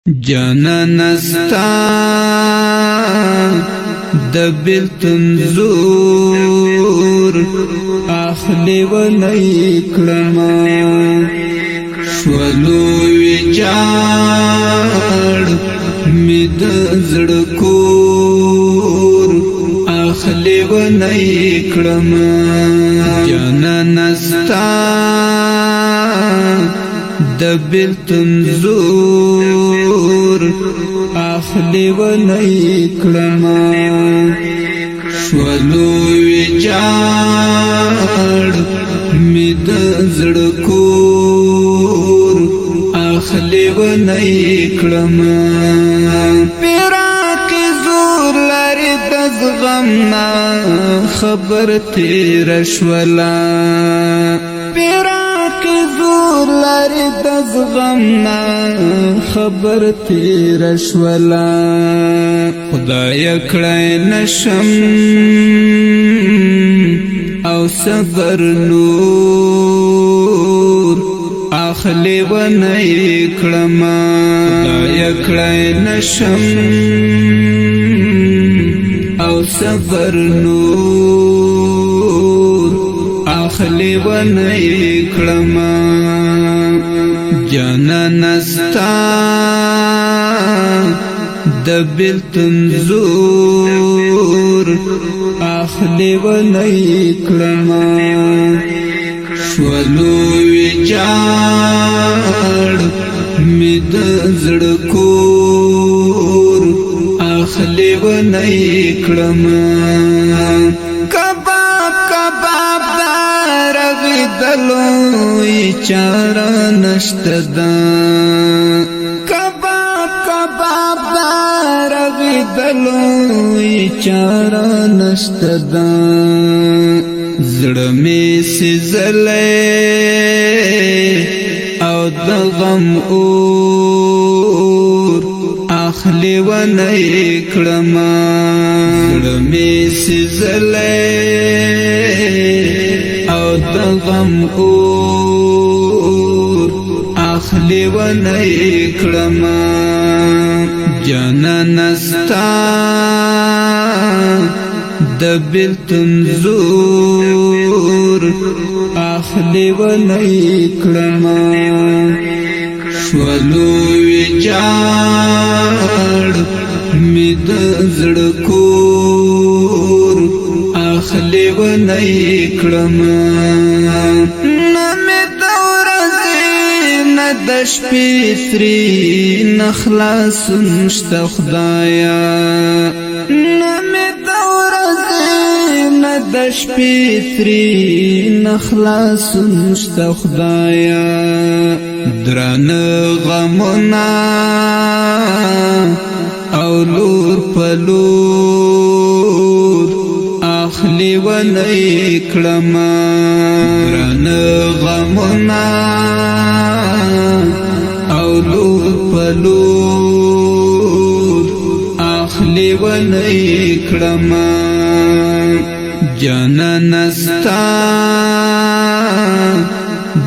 جانا نستا دبلتن زور اخلی و نیکلما شولو ویجار مید زڑکور اخلی و نیکلما جانا نستا دبلتن زور اخلی و نیکلما شولو ویجار مید زڑکور اخلی و نیکلما پیراکی زور لاری دزغمنا خبر تیر شولا پیراکی زور لاری دزغمنا خبر تیر شولا خدای کړای نشم او صبر نور اخلی و نیکلما خدای کړای نشم او صبر نور اخلی و نیکلما جانا نستا دبلتن زور اخلی و نیکلما شولو ویجار مید زڑکور اخلی و نیکلما کباب کباب دار غیدلوی چارا نشتدا کباب کباب دار غیدلوی چارا نشتدا زړمی سیزلې او د غم اور اخلی و نیکلما زړمی سیزلې او د غم اور اخلی و نیکلما جانا نستا دبلتن زور اخلی و نیکلما شولو ویجار مید زڑکور اخلی و نیکلما نمی دورزی ندش پیتری نخلاص نشت خدایا نمی دش پیتری نخلاص نشت خدایا دران غمنا او لور پلور اخلی و نیکلما دران غمنا او لور پلور اخلی و نیکلما جانا نستا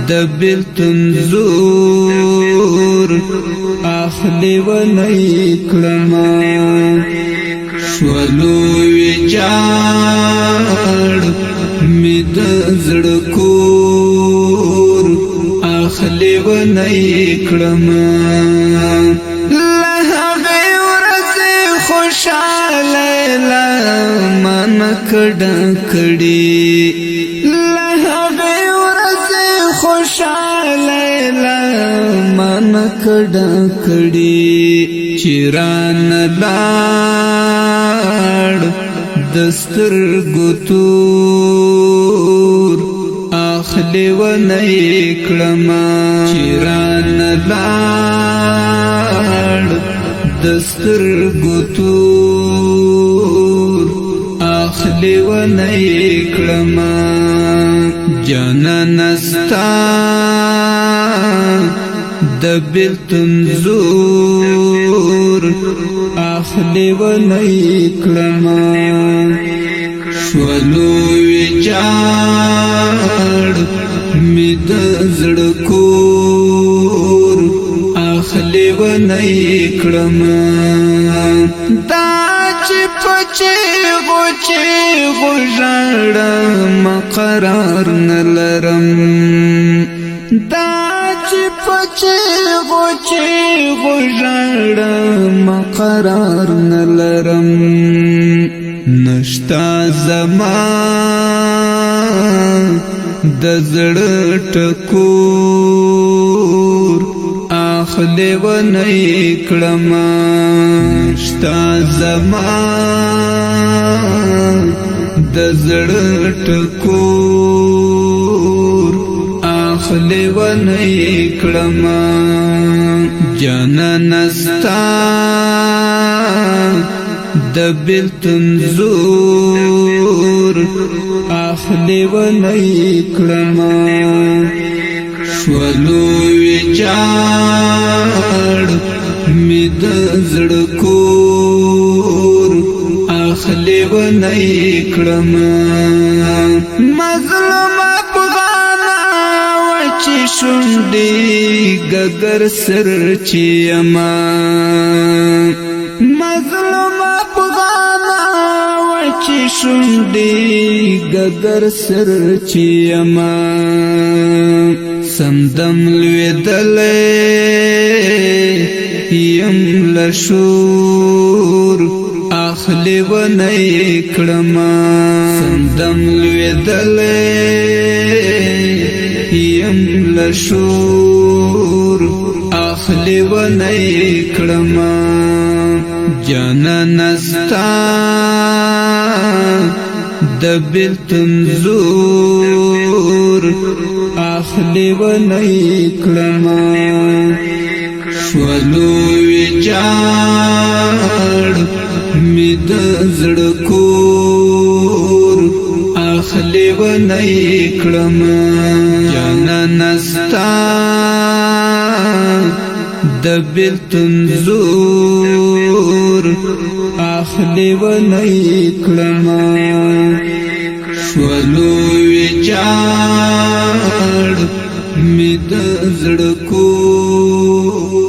دبلتن زور اخلی و نیکلما شولو ویجار مید زڑکور اخلی و نیکلما لہغی ورزی خوشحالی من کڑا کڑی لہغی ورزی خوشحالی من کڑا کڑی چیران لار دستر گتور اخلی و نیکلما چیران لار دستر گتور اخلی و نیکلما جانا نستا دبلتن زور اخلی و نیکلما شولو ویجار مید زڑکور اخلی و ونی کړم دا چې پچې غوژړم قرار نلرم دا چې پچې غوژړم قرار نلرم نشتا زما د زړه ټکور اخلي ونی کړم نشتا زما د زړه ټکور اخلي ونی کړم جانان ستا د بیلتون زور اخلي ونی کړم شولو ویجاړ می د زړه کور اخلي ونی کړم مظلوم افغانا وچی شونډې ګګر سر چیما مظلوم افغانا وچی شونډې ګګر سر چیما سمدم لویدلې یم لشور اخلي ونی کړم سمدم لویدلې یم لشور اخلي ونی کړم جانان ستا د بیلتون زور اخلي ونی کړم شولو ویجاړ می د زړه کور اخلي ونی کړم جانان ستا د بیلتون زور اخلي ونی کړم شولو ویجاړ می د زړه کور